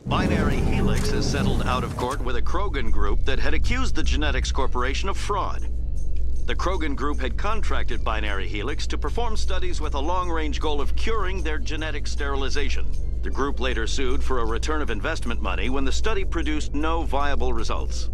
Binary Helix has settled out of court with a Krogan group that had accused the Genetics Corporation of fraud. The Krogan group had contracted Binary Helix to perform studies with a long-range goal of curing their genetic sterilization. The group later sued for a return of investment money when the study produced no viable results.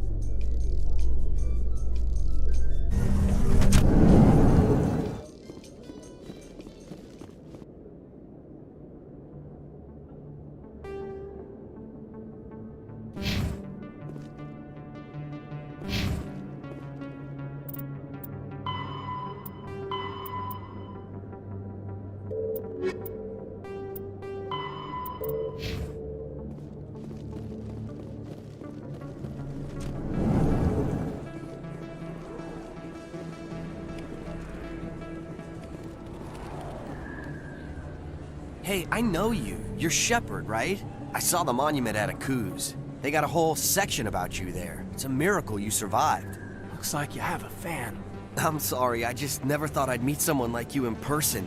Hey, I know you. You're Shepard, right? I saw the monument at Akuz. They got a whole section about you there. It's a miracle you survived. Looks like you have a fan. I'm sorry, I just never thought I'd meet someone like you in person.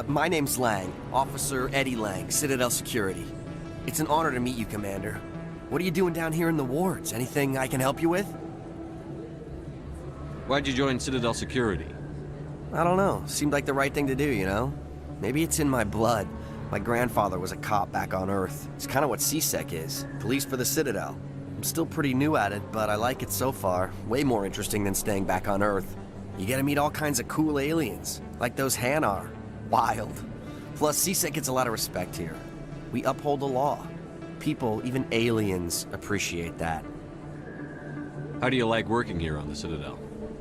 My name's Lang, Officer Eddie Lang, Citadel Security. It's an honor to meet you, Commander. What are you doing down here in the wards? Anything I can help you with? Why'd you join Citadel Security? I don't know. Seemed like the right thing to do, you know? Maybe it's in my blood. My grandfather was a cop back on Earth. It's kind of what C-Sec is. Police for the Citadel. I'm still pretty new at it, but I like it so far. Way more interesting than staying back on Earth. You get to meet all kinds of cool aliens, like those Hanar. Wild. Plus, C-Sec gets a lot of respect here. We uphold the law. People, even aliens, appreciate that. How do you like working here on the Citadel?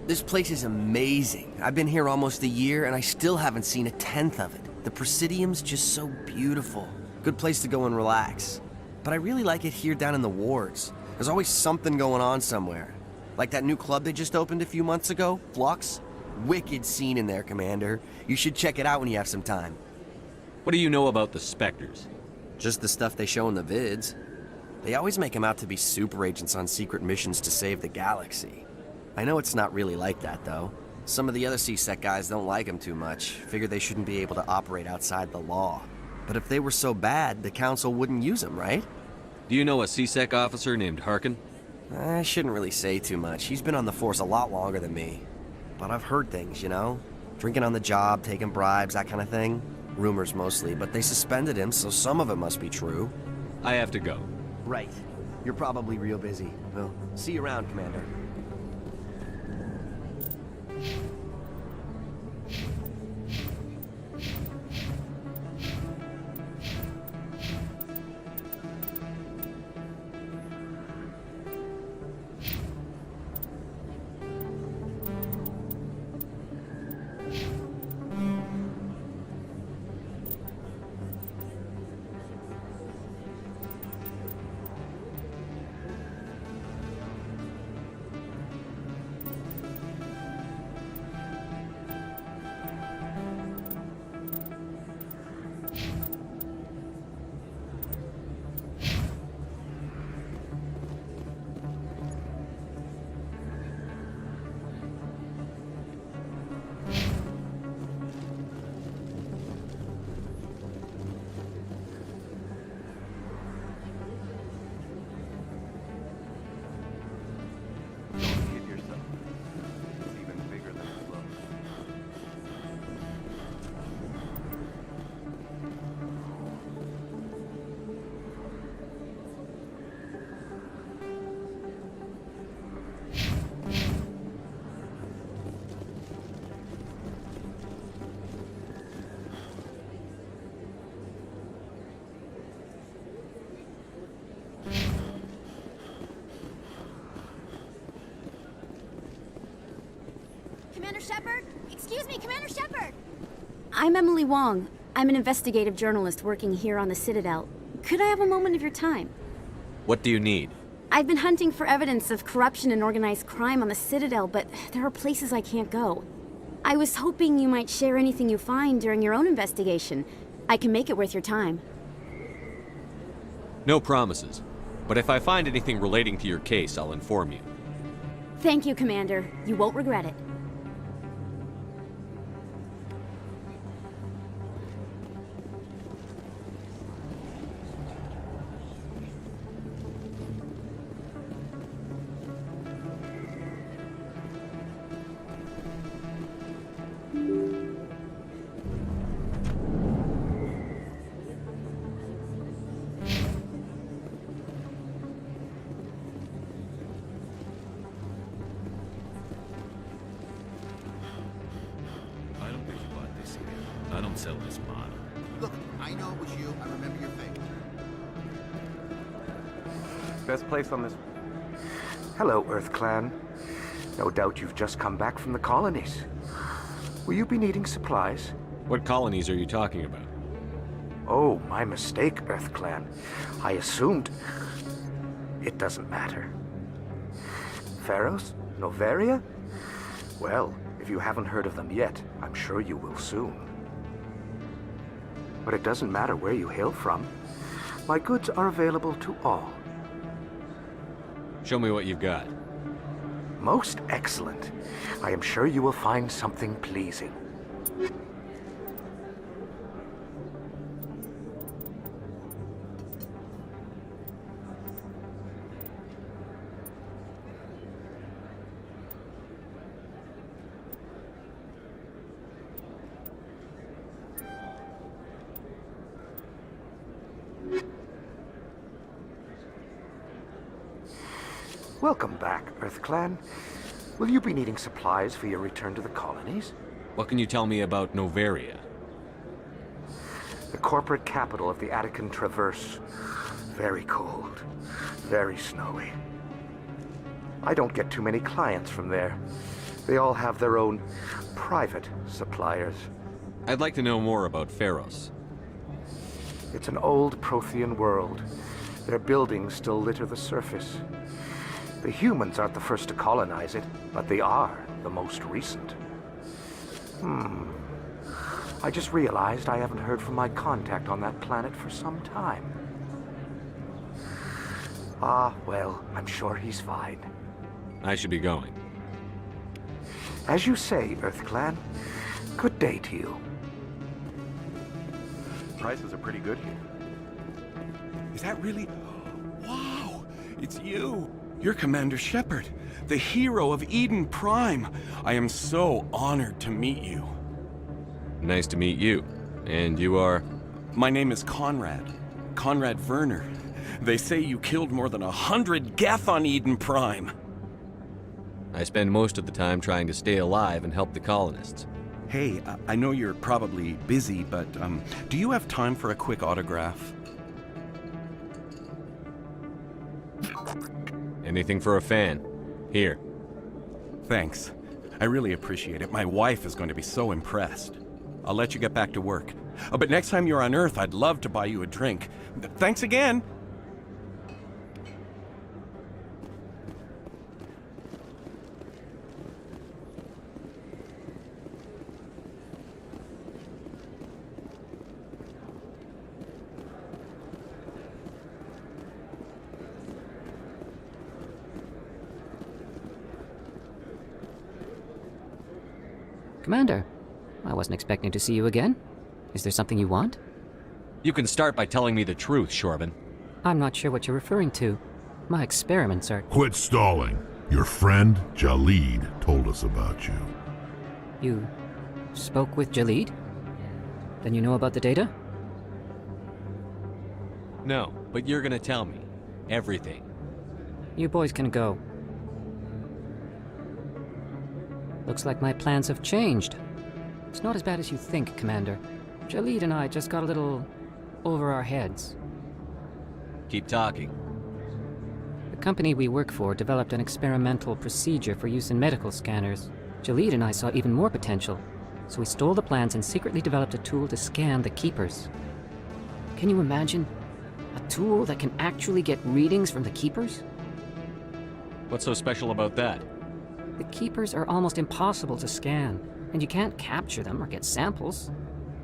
This place is amazing. I've been here almost a year, and I still haven't seen a tenth of it. The Presidium's just so beautiful. Good place to go and relax. But I really like it here down in the wards. There's always something going on somewhere. Like that new club they just opened a few months ago, Flux. Wicked scene in there, Commander. You should check it out when you have some time. What do you know about the Spectres? Just the stuff they show in the vids. They always make them out to be super agents on secret missions to save the galaxy. I know it's not really like that, though. Some of the other C-Sec guys don't like them too much. Figure they shouldn't be able to operate outside the law. But if they were so bad, the Council wouldn't use them, right? Do you know a C-Sec officer named Harkin? I shouldn't really say too much. He's been on the force a lot longer than me. But I've heard things, you know? Drinking on the job, taking bribes, that kind of thing. Rumors mostly, but they suspended him, so some of it must be true. I have to go. Right. You're probably real busy. Well, see you around, Commander. Commander Shepard? Excuse me, Commander Shepard! I'm Emily Wong. I'm an investigative journalist working here on the Citadel. Could I have a moment of your time? What do you need? I've been hunting for evidence of corruption and organized crime on the Citadel, but there are places I can't go. I was hoping you might share anything you find during your own investigation. I can make it worth your time. No promises. But if I find anything relating to your case, I'll inform you. Thank you, Commander. You won't regret it. Merciless model. Look, I know it was you. I remember your face. Best place on this... Hello, Earth Clan. No doubt you've just come back from the colonies. Will you be needing supplies? What colonies are you talking about? Oh, my mistake, Earth Clan. I assumed... It doesn't matter. Pharos? Noveria? Well, if you haven't heard of them yet, I'm sure you will soon. But it doesn't matter where you hail from. My goods are available to all. Show me what you've got. Most excellent. I am sure you will find something pleasing. Welcome back, Earth Clan. Will you be needing supplies for your return to the colonies? What can you tell me about Noveria? The corporate capital of the Attican Traverse. Very cold. Very snowy. I don't get too many clients from there. They all have their own private suppliers. I'd like to know more about Pharos. It's an old Prothean world. Their buildings still litter the surface. The humans aren't the first to colonize it, but they are the most recent. I just realized I haven't heard from my contact on that planet for some time. Ah, well, I'm sure he's fine. I should be going. As you say, Earth Clan. Good day to you. Prices are pretty good here. Is that really... Wow! It's you! You're Commander Shepard, the hero of Eden Prime. I am so honored to meet you. Nice to meet you. And you are? My name is Conrad. Conrad Werner. They say you killed more than 100 Geth on Eden Prime. I spend most of the time trying to stay alive and help the colonists. Hey, I know you're probably busy, but do you have time for a quick autograph? Anything for a fan. Here. Thanks. I really appreciate it. My wife is going to be so impressed. I'll let you get back to work. Oh, but next time you're on Earth, I'd love to buy you a drink. Thanks again! Commander, I wasn't expecting to see you again. Is there something you want? You can start by telling me the truth, Shorban. I'm not sure what you're referring to. My experiments are... Quit stalling. Your friend, Jalid, told us about you. You spoke with Jalid? Then you know about the data? No, but you're gonna tell me. Everything. You boys can go. Looks like my plans have changed. It's not as bad as you think, Commander. Jalid and I just got a little over our heads. Keep talking. The company we work for developed an experimental procedure for use in medical scanners. Jalid and I saw even more potential, so we stole the plans and secretly developed a tool to scan the Keepers. Can you imagine? A tool that can actually get readings from the Keepers? What's so special about that? The Keepers are almost impossible to scan, and you can't capture them or get samples.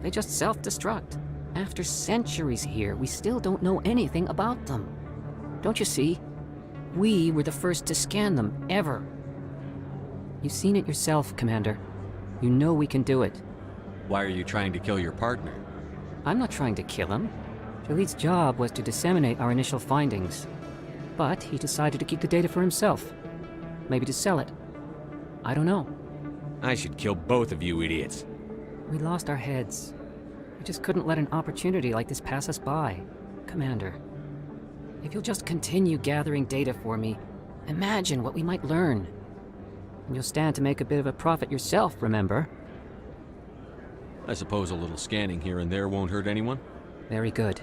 They just self-destruct. After centuries here, we still don't know anything about them. Don't you see? We were the first to scan them, ever. You've seen it yourself, Commander. You know we can do it. Why are you trying to kill your partner? I'm not trying to kill him. Jalid's job was to disseminate our initial findings. But he decided to keep the data for himself. Maybe to sell it. I don't know. I should kill both of you idiots. We lost our heads. We just couldn't let an opportunity like this pass us by. Commander, if you'll just continue gathering data for me, imagine what we might learn. And you'll stand to make a bit of a profit yourself, remember? I suppose a little scanning here and there won't hurt anyone? Very good.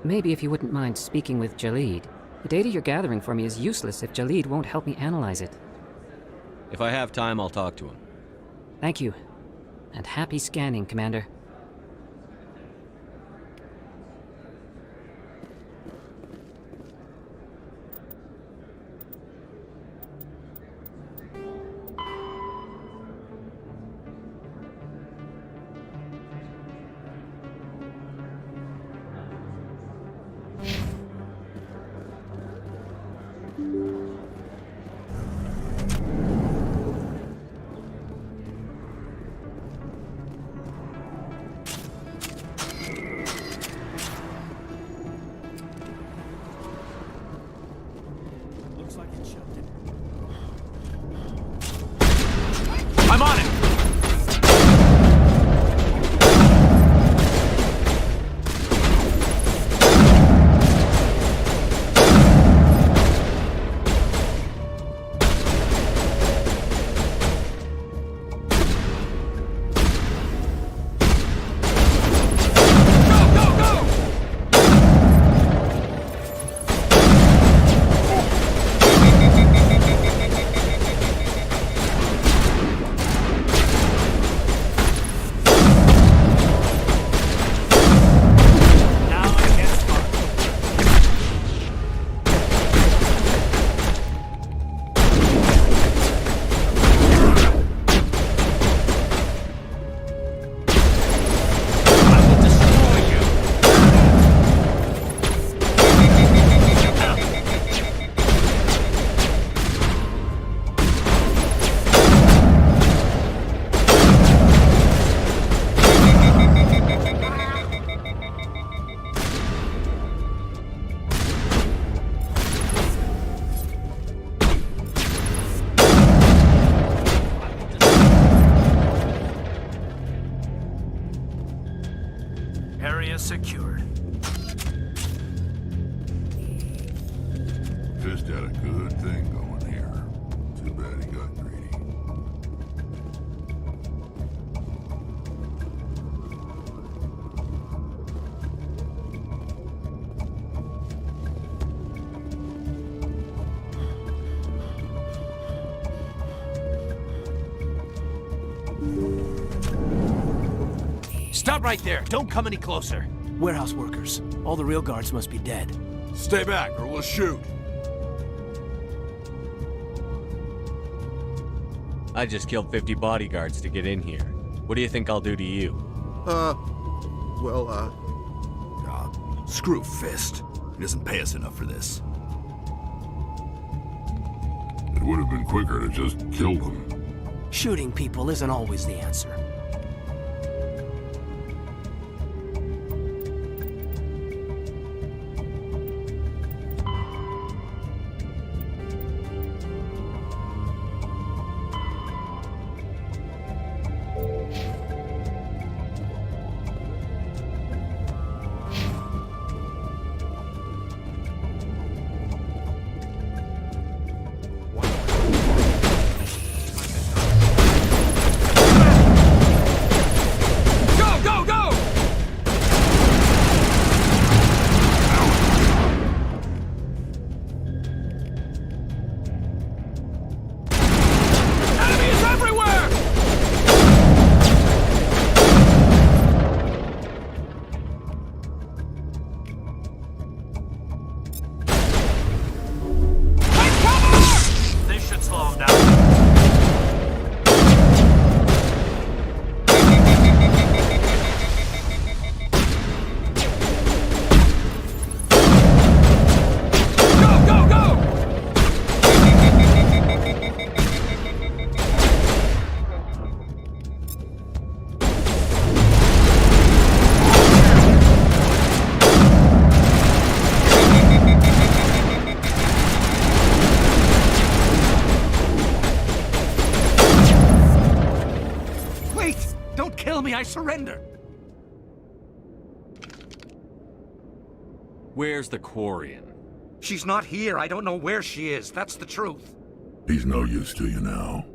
Maybe if you wouldn't mind speaking with Jalid. The data you're gathering for me is useless if Jalid won't help me analyze it. If I have time, I'll talk to him. Thank you. And happy scanning, Commander. I'm on it! Area secured. Fist had a good thing going here. Too bad he got greedy. Stop right there. Don't come any closer. Warehouse workers. All the real guards must be dead. Stay back or we'll shoot. I just killed 50 bodyguards to get in here. What do you think I'll do to you? Screw Fist. He doesn't pay us enough for this. It would have been quicker to just kill them. Shooting people isn't always the answer. I surrender. Where's the Quarian? She's not here. I don't know where she is. That's the truth. He's no use to you now.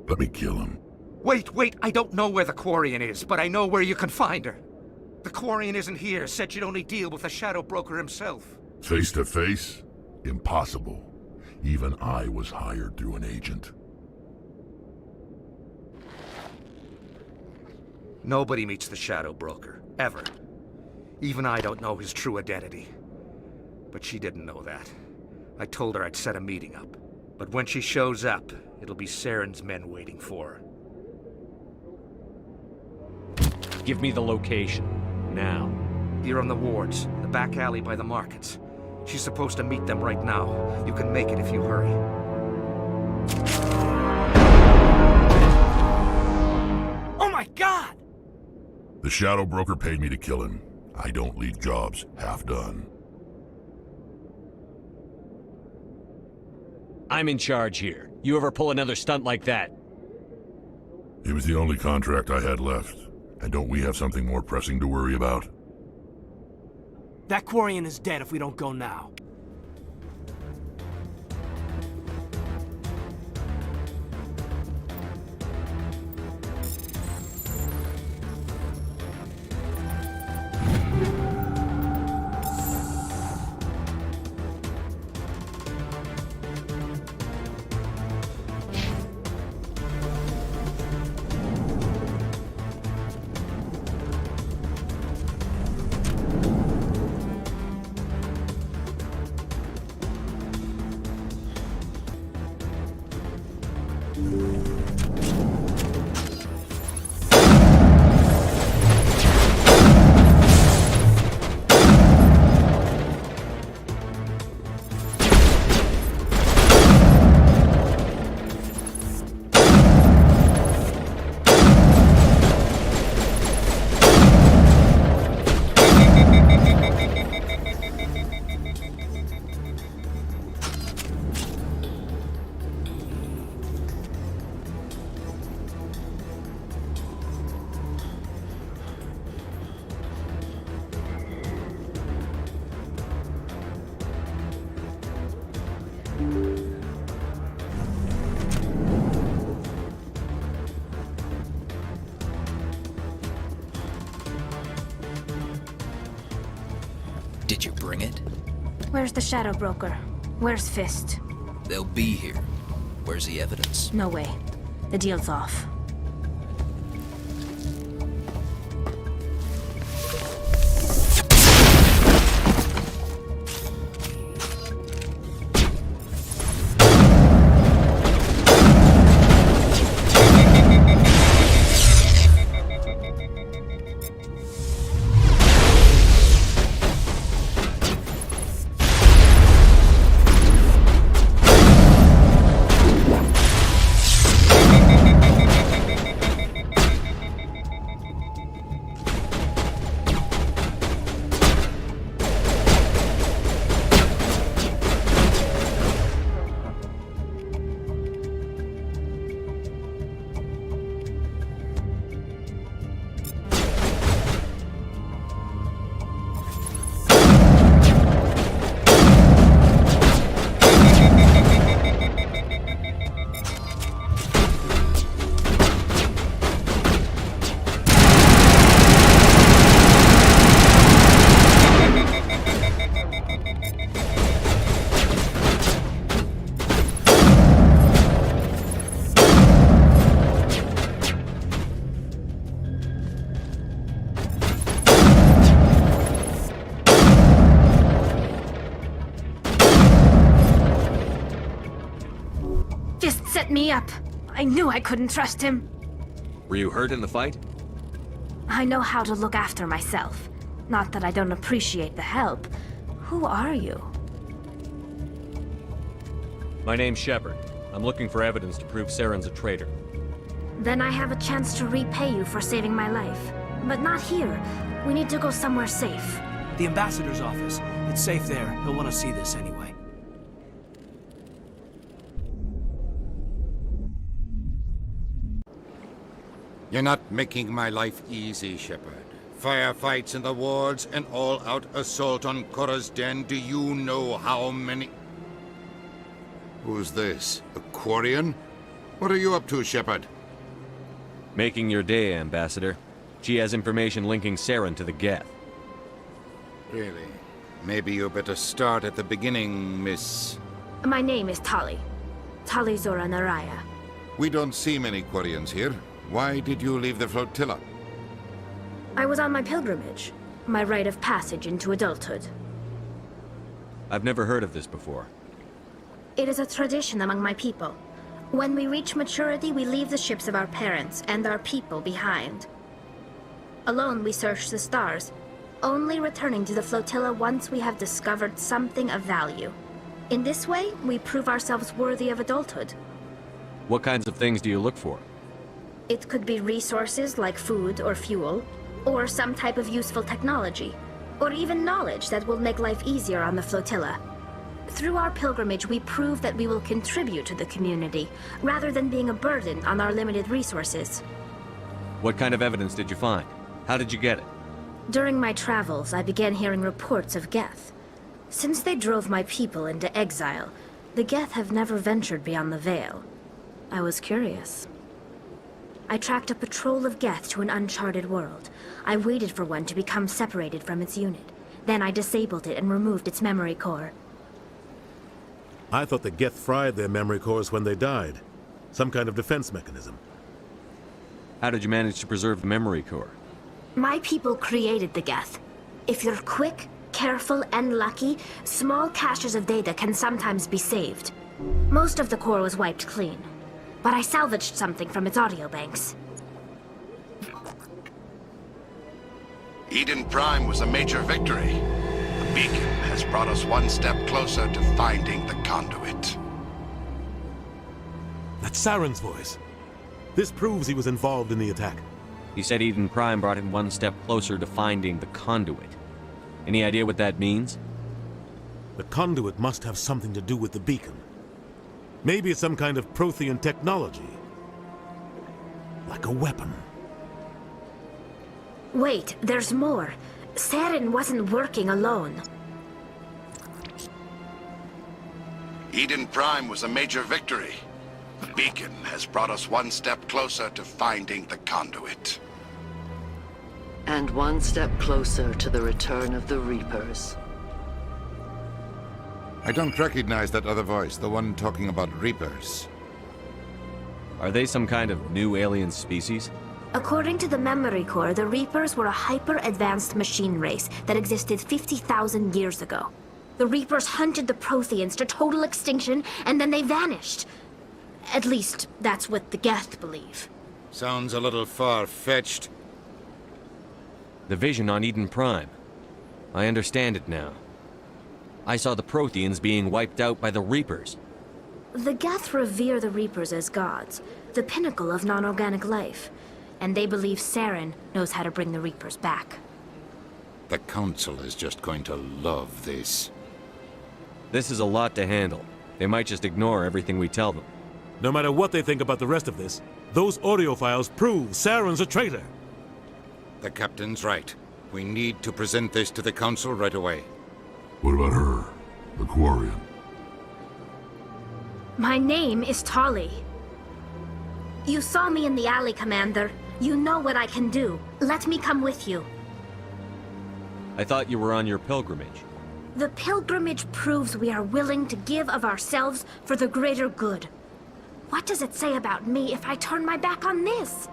Let me kill him. Wait, I don't know where the Quarian is, but I know where you can find her. The Quarian isn't here, said you'd only deal with the Shadow Broker himself. Face to face? Impossible. Even I was hired through an agent. Nobody meets the Shadow Broker, ever. Even I don't know his true identity. But she didn't know that. I told her I'd set a meeting up. But when she shows up, it'll be Saren's men waiting for her. Give me the location. Now. Here on the wards, the back alley by the markets. She's supposed to meet them right now. You can make it if you hurry. Oh my God! The Shadow Broker paid me to kill him. I don't leave jobs half done. I'm in charge here. You ever pull another stunt like that? It was the only contract I had left. And don't we have something more pressing to worry about? That Quarian is dead if we don't go now. Did you bring it? Where's the Shadow Broker? Where's Fist? They'll be here. Where's the evidence? No way. The deal's off. Set me up. I knew I couldn't trust him. Were you hurt in the fight? I know how to look after myself. Not that I don't appreciate the help. Who are you? My name's Shepard. I'm looking for evidence to prove Saren's a traitor. Then I have a chance to repay you for saving my life. But not here. We need to go somewhere safe. The ambassador's office. It's safe there. He'll want to see this anyway. You're not making my life easy, Shepard. Firefights in the wards, an all-out assault on Korra's den. Do you know how many... Who's this? A Quarian? What are you up to, Shepard? Making your day, Ambassador. She has information linking Saren to the Geth. Really? Maybe you better start at the beginning, Miss... My name is Tali. Tali Zora Naraya. We don't see many Quarians here. Why did you leave the flotilla? I was on my pilgrimage. My rite of passage into adulthood. I've never heard of this before. It is a tradition among my people. When we reach maturity, we leave the ships of our parents and our people behind. Alone, we search the stars, only returning to the flotilla once we have discovered something of value. In this way, we prove ourselves worthy of adulthood. What kinds of things do you look for? It could be resources like food or fuel, or some type of useful technology, or even knowledge that will make life easier on the flotilla. Through our pilgrimage, we prove that we will contribute to the community, rather than being a burden on our limited resources. What kind of evidence did you find? How did you get it? During my travels, I began hearing reports of Geth. Since they drove my people into exile, the Geth have never ventured beyond the Veil. I was curious. I tracked a patrol of Geth to an uncharted world. I waited for one to become separated from its unit. Then I disabled it and removed its memory core. I thought the Geth fried their memory cores when they died. Some kind of defense mechanism. How did you manage to preserve the memory core? My people created the Geth. If you're quick, careful, and lucky, small caches of data can sometimes be saved. Most of the core was wiped clean, but I salvaged something from its audio banks. Eden Prime was a major victory. The beacon has brought us one step closer to finding the conduit. That's Saren's voice. This proves he was involved in the attack. He said Eden Prime brought him one step closer to finding the conduit. Any idea what that means? The conduit must have something to do with the beacon. Maybe it's some kind of Prothean technology. Like a weapon. Wait, there's more. Saren wasn't working alone. Eden Prime was a major victory. The beacon has brought us one step closer to finding the conduit. And one step closer to the return of the Reapers. I don't recognize that other voice, the one talking about Reapers. Are they some kind of new alien species? According to the memory core, the Reapers were a hyper-advanced machine race that existed 50,000 years ago. The Reapers hunted the Protheans to total extinction, and then they vanished. At least, that's what the Geth believe. Sounds a little far-fetched. The vision on Eden Prime. I understand it now. I saw the Protheans being wiped out by the Reapers. The Geth revere the Reapers as gods, the pinnacle of non-organic life. And they believe Saren knows how to bring the Reapers back. The Council is just going to love this. This is a lot to handle. They might just ignore everything we tell them. No matter what they think about the rest of this, those audio files prove Saren's a traitor. The Captain's right. We need to present this to the Council right away. What about her? The Quarian? My name is Tali. You saw me in the alley, Commander. You know what I can do. Let me come with you. I thought you were on your pilgrimage. The pilgrimage proves we are willing to give of ourselves for the greater good. What does it say about me if I turn my back on this?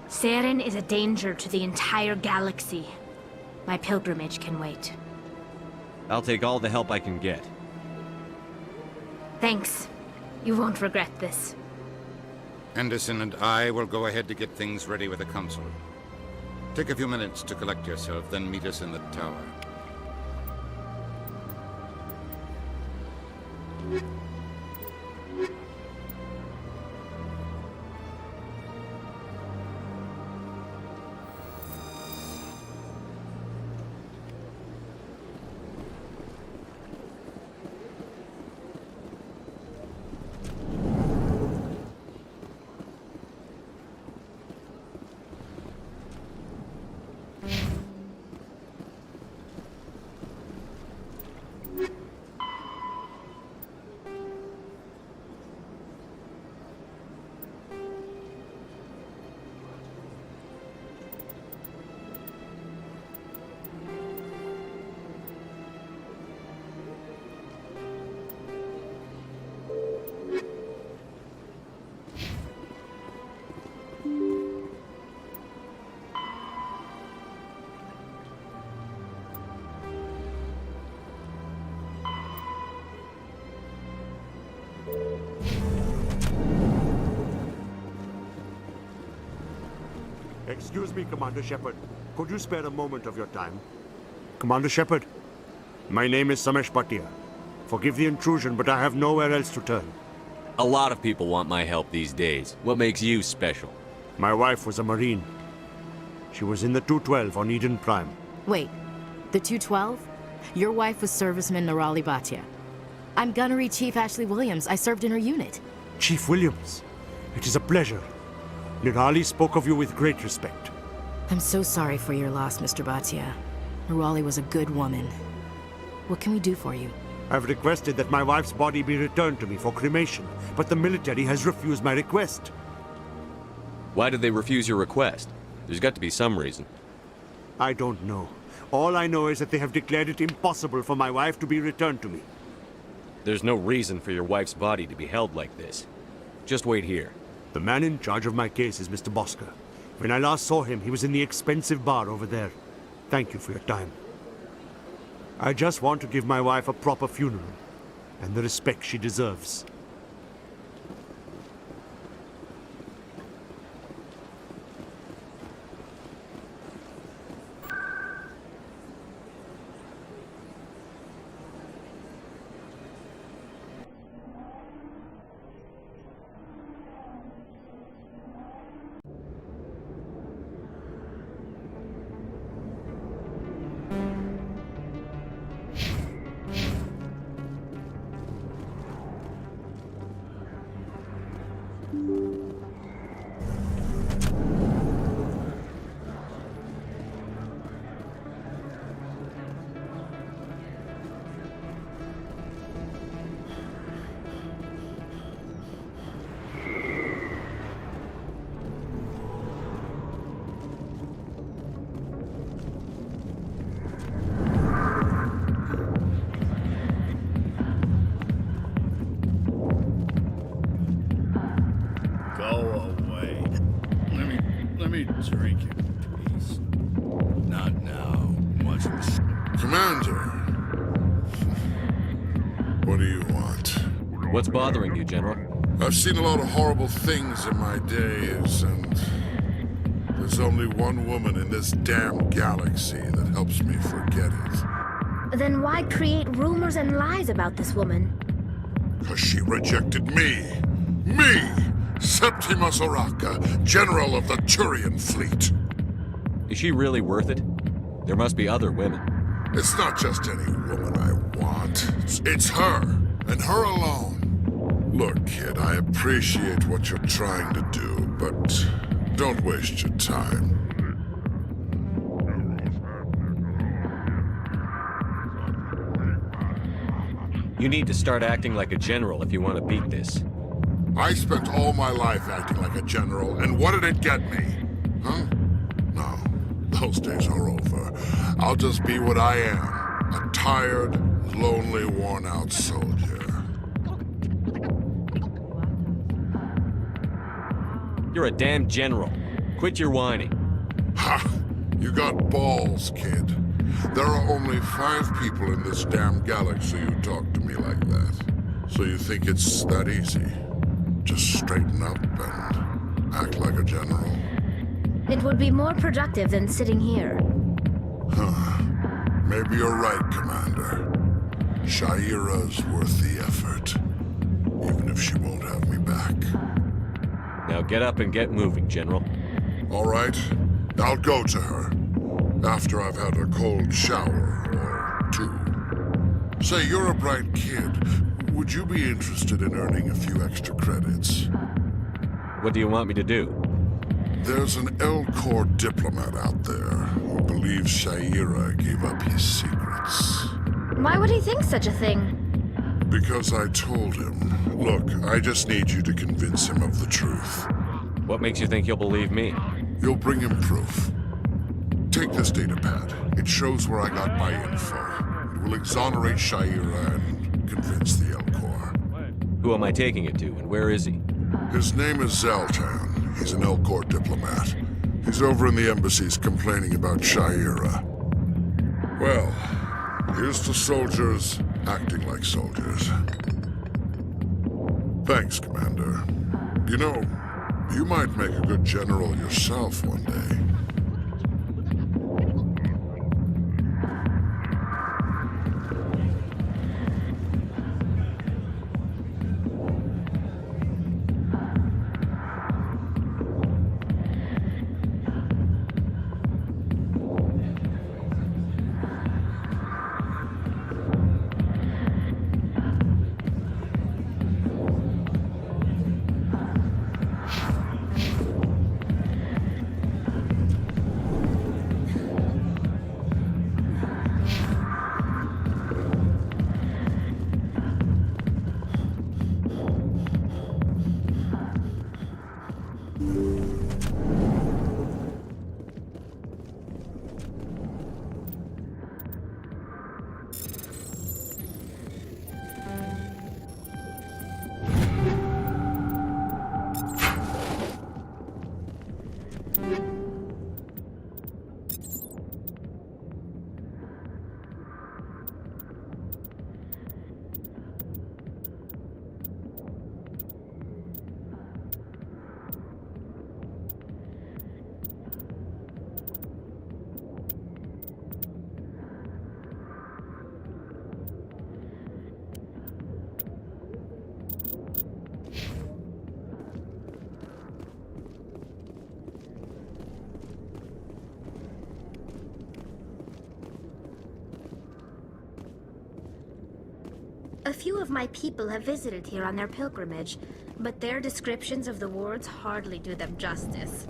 Saren is a danger to the entire galaxy. My pilgrimage can wait. I'll take all the help I can get. Thanks. You won't regret this. Anderson and I will go ahead to get things ready with the Council. Take a few minutes to collect yourself, then meet us in the tower. Excuse me, Commander Shepard. Could you spare a moment of your time? Commander Shepard, my name is Samesh Bhatia. Forgive the intrusion, but I have nowhere else to turn. A lot of people want my help these days. What makes you special? My wife was a Marine. She was in the 212 on Eden Prime. Wait, the 212? Your wife was serviceman Nirali Bhatia. I'm Gunnery Chief Ashley Williams. I served in her unit. Chief Williams, it is a pleasure. Nirali spoke of you with great respect. I'm so sorry for your loss, Mr. Bhatia. Nirali was a good woman. What can we do for you? I've requested that my wife's body be returned to me for cremation, but the military has refused my request. Why did they refuse your request? There's got to be some reason. I don't know. All I know is that they have declared it impossible for my wife to be returned to me. There's no reason for your wife's body to be held like this. Just wait here. The man in charge of my case is Mr. Bosker. When I last saw him, he was in the expensive bar over there. Thank you for your time. I just want to give my wife a proper funeral, and the respect she deserves. Drink it, please. Not now. Much Commander! What do you want? What's bothering you, General? I've seen a lot of horrible things in my days, and there's only one woman in this damn galaxy that helps me forget it. Then why create rumors and lies about this woman? Because she rejected me! Me! Septimus Oraka, General of the Turian Fleet. Is she really worth it? There must be other women. It's not just any woman I want. It's her, and her alone. Look, kid, I appreciate what you're trying to do, but don't waste your time. You need to start acting like a general if you want to beat this. I spent all my life acting like a general, and what did it get me? Huh? No, those days are over. I'll just be what I am, a tired, lonely, worn-out soldier. You're a damn general. Quit your whining. Ha! You got balls, kid. There are only 5 people in this damn galaxy who talk to me like that. So you think it's that easy? Just straighten up and act like a general. It would be more productive than sitting here. Huh. Maybe you're right, Commander. Sha'ira's worth the effort. Even if she won't have me back. Now get up and get moving, General. All right. I'll go to her. After I've had a cold shower or 2. Say, you're a bright kid. Would you be interested in earning a few extra credits? What do you want me to do? There's an Elcor diplomat out there who believes Sha'ira gave up his secrets. Why would he think such a thing? Because I told him. Look, I just need you to convince him of the truth. What makes you think he'll believe me? You'll bring him proof. Take this datapad. It shows where I got my info. It will exonerate Sha'ira and convince the Elcor. Who am I taking it to, and where is he? His name is Zaltan. He's an Elcor diplomat. He's over in the embassies complaining about Sha'ira. Well, here's to soldiers acting like soldiers. Thanks, Commander. You know, you might make a good general yourself one day. A few of my people have visited here on their pilgrimage, but their descriptions of the wards hardly do them justice.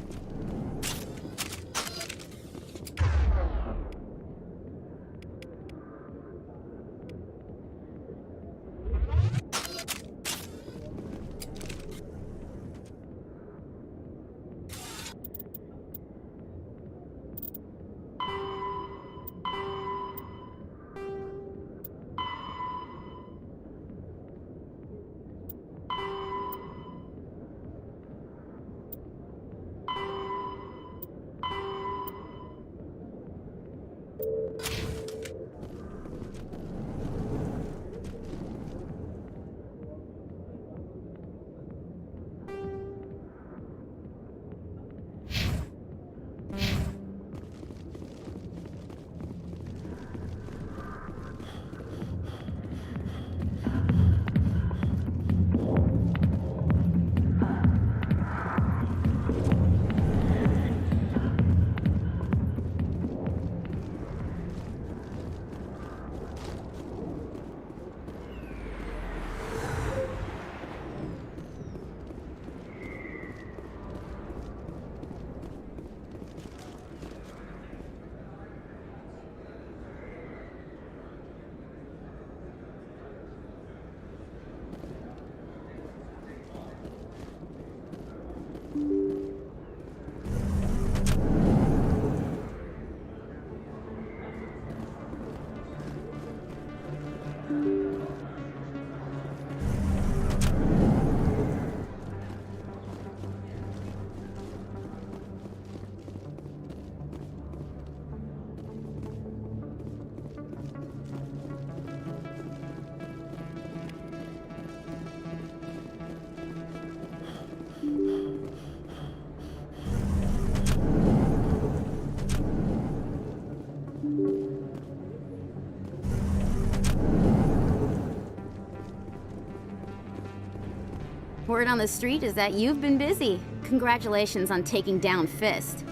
Word on the street is that you've been busy. Congratulations on taking down Fist.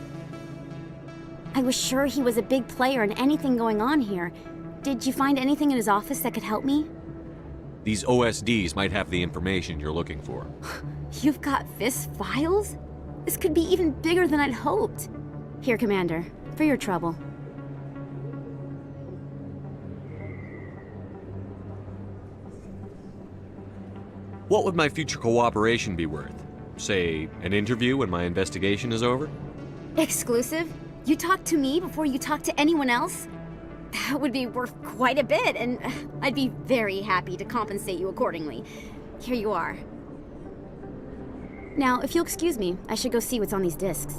I was sure he was a big player in anything going on here. Did you find anything in his office that could help me? These OSDs might have the information you're looking for. You've got Fist files? This could be even bigger than I'd hoped. Here, Commander, for your trouble. What would my future cooperation be worth? Say, an interview when my investigation is over? Exclusive? You talk to me before you talk to anyone else? That would be worth quite a bit, and I'd be very happy to compensate you accordingly. Here you are. Now, if you'll excuse me, I should go see what's on these discs.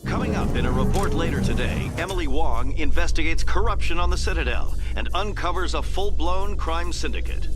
Coming up in a report later today, Emily Wong investigates corruption on the Citadel and uncovers a full-blown crime syndicate.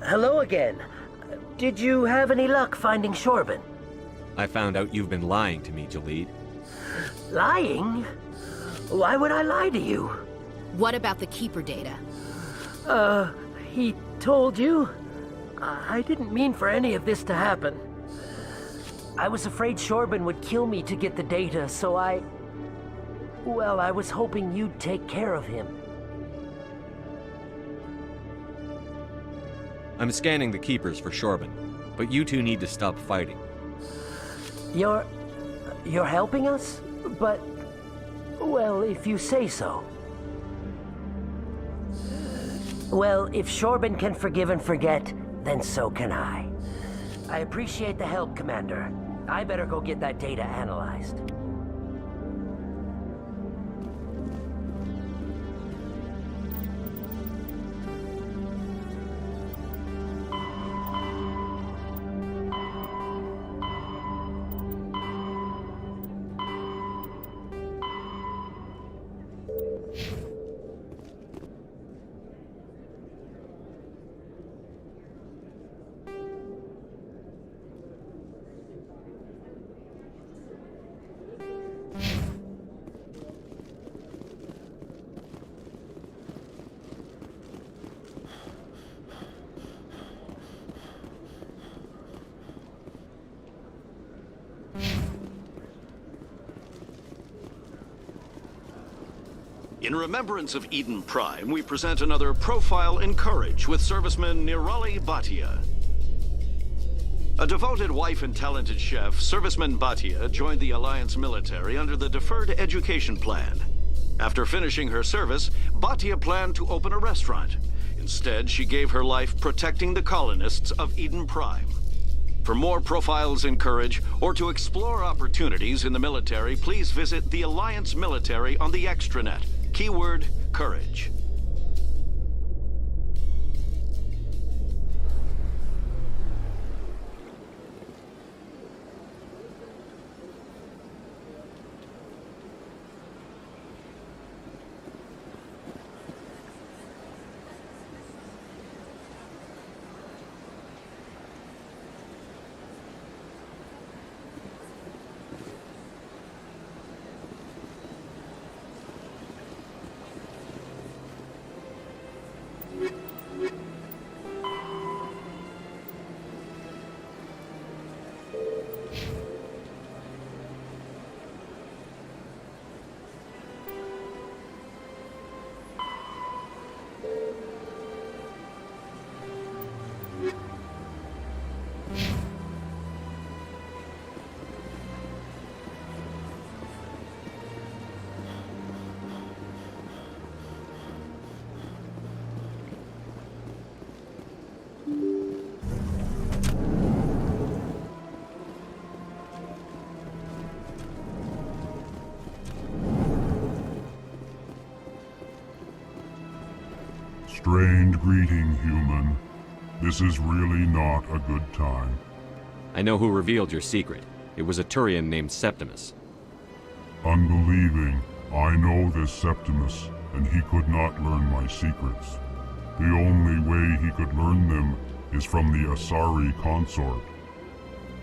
Hello again. Did you have any luck finding Shorben? I found out you've been lying to me, Jalid. Lying? Why would I lie to you? What about the Keeper data? He told you? I didn't mean for any of this to happen. I was afraid Shorben would kill me to get the data, so well, I was hoping you'd take care of him. I'm scanning the Keepers for Shorben, but you two need to stop fighting. You're helping us? But, well, if you say so. Well, if Shorben can forgive and forget, then so can I. I appreciate the help, Commander. I better go get that data analyzed. In remembrance of Eden Prime, we present another Profile in Courage with serviceman Nirali Bhatia. A devoted wife and talented chef, Serviceman Bhatia joined the Alliance military under the Deferred Education Plan. After finishing her service, Bhatia planned to open a restaurant. Instead, she gave her life protecting the colonists of Eden Prime. For more Profiles in Courage, or to explore opportunities in the military, please visit the Alliance military on the extranet. Keyword, Courage. Strained greeting, human. This is really not a good time. I know who revealed your secret. It was a Turian named Septimus. Unbelieving, I know this Septimus, and he could not learn my secrets. The only way he could learn them is from the Asari consort.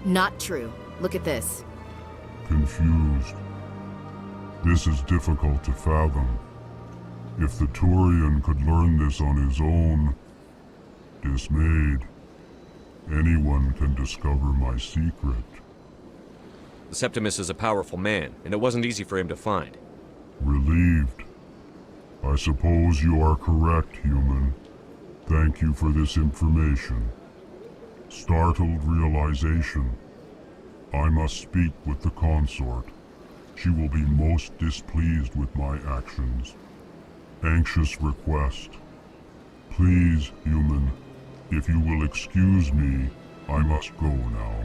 Not true. Look at this. Confused. This is difficult to fathom. If the Turian could learn this on his own, dismayed, anyone can discover my secret. Septimus is a powerful man, and it wasn't easy for him to find. Relieved. I suppose you are correct, human. Thank you for this information. Startled realization. I must speak with the consort. She will be most displeased with my actions. Anxious request. Please, human, if you will excuse me, I must go now.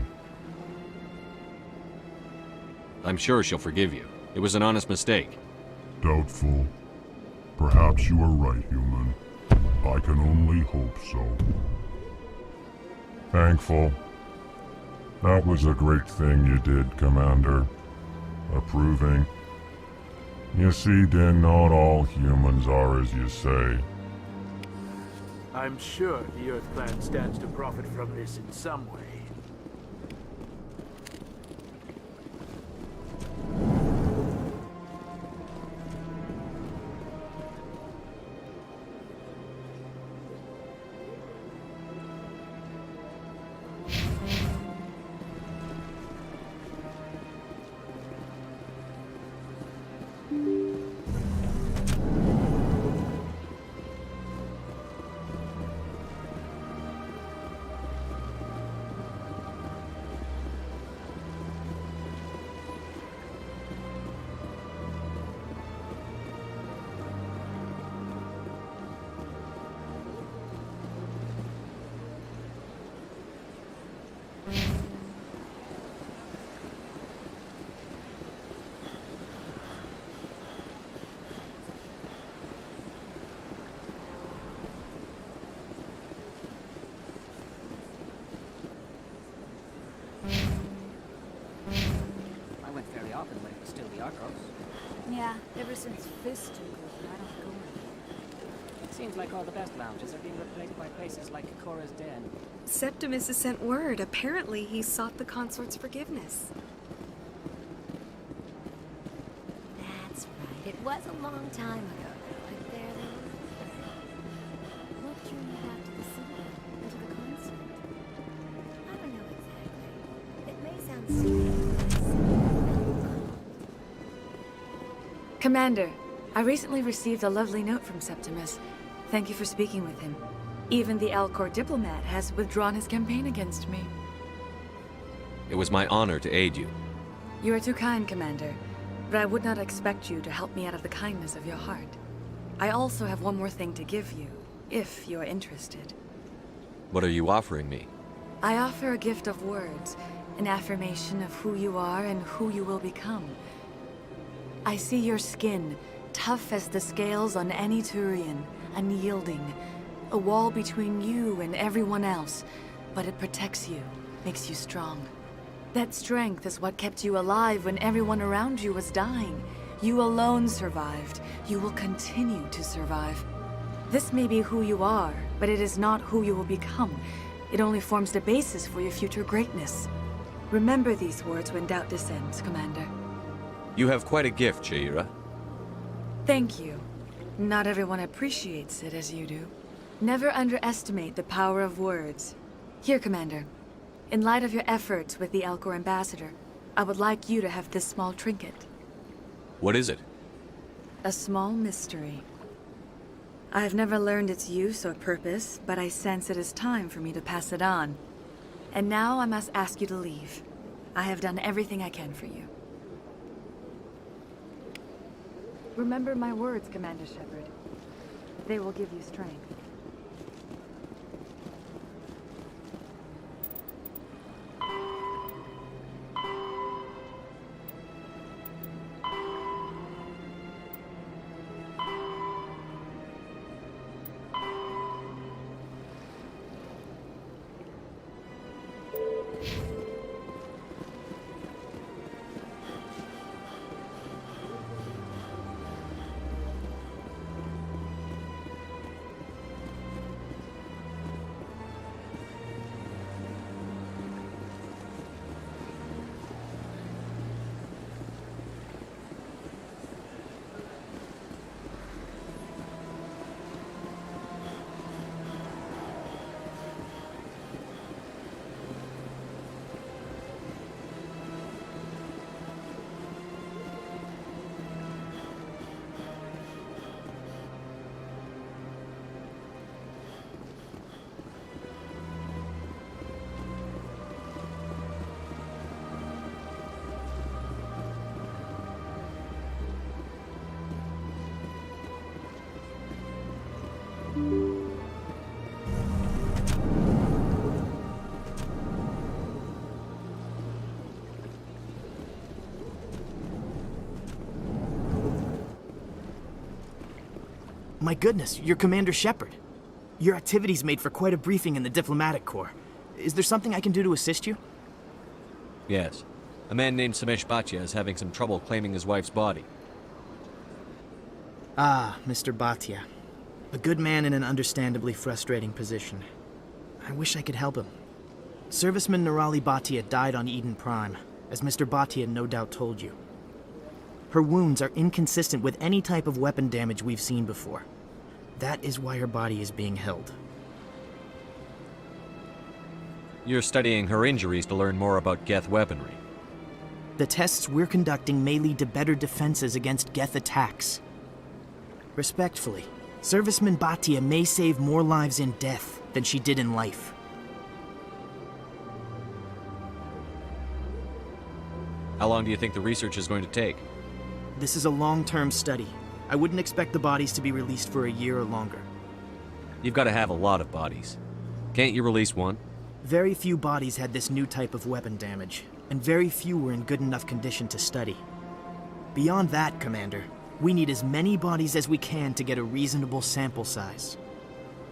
I'm sure she'll forgive you. It was an honest mistake. Doubtful. Perhaps you are right, human. I can only hope so. Thankful. That was a great thing you did, Commander. Approving. You see, Din, not all humans are as you say. I'm sure the Earth Clan stands to profit from this in some way. I went fairly often when it was still the Arcos. Yeah, ever since Fist took over, I don't go anymore. It seems like all the best lounges are being replaced by places like Cora's Den. Septimus has sent word. Apparently, he sought the consort's forgiveness. That's right. It was a long time ago. I barely remember. What drew you back to the city and to the concert? I don't know exactly. It may sound stupid, but I simply felt called. Commander, I recently received a lovely note from Septimus. Thank you for speaking with him. Even the Alcor diplomat has withdrawn his campaign against me. It was my honor to aid you. You are too kind, Commander, but I would not expect you to help me out of the kindness of your heart. I also have one more thing to give you, if you are interested. What are you offering me? I offer a gift of words, an affirmation of who you are and who you will become. I see your skin, tough as the scales on any Turian, unyielding, a wall between you and everyone else, but it protects you, makes you strong. That strength is what kept you alive when everyone around you was dying. You alone survived. You will continue to survive. This may be who you are, but it is not who you will become. It only forms the basis for your future greatness. Remember these words when doubt descends, Commander. You have quite a gift, Sha'ira. Thank you. Not everyone appreciates it as you do. Never underestimate the power of words. Here, Commander. In light of your efforts with the Alcor ambassador, I would like you to have this small trinket. What is it? A small mystery. I have never learned its use or purpose, but I sense it is time for me to pass it on. And now I must ask you to leave. I have done everything I can for you. Remember my words, Commander Shepard. They will give you strength. My goodness, you're Commander Shepard. Your activities made for quite a briefing in the Diplomatic Corps. Is there something I can do to assist you? Yes. A man named Samesh Bhatia is having some trouble claiming his wife's body. Ah, Mr. Bhatia. A good man in an understandably frustrating position. I wish I could help him. Serviceman Nirali Bhatia died on Eden Prime, as Mr. Bhatia no doubt told you. Her wounds are inconsistent with any type of weapon damage we've seen before. That is why her body is being held. You're studying her injuries to learn more about Geth weaponry. The tests we're conducting may lead to better defenses against Geth attacks. Respectfully, Serviceman Bhatia may save more lives in death than she did in life. How long do you think the research is going to take? This is a long-term study. I wouldn't expect the bodies to be released for a year or longer. You've got to have a lot of bodies. Can't you release one? Very few bodies had this new type of weapon damage, and very few were in good enough condition to study. Beyond that, Commander, we need as many bodies as we can to get a reasonable sample size.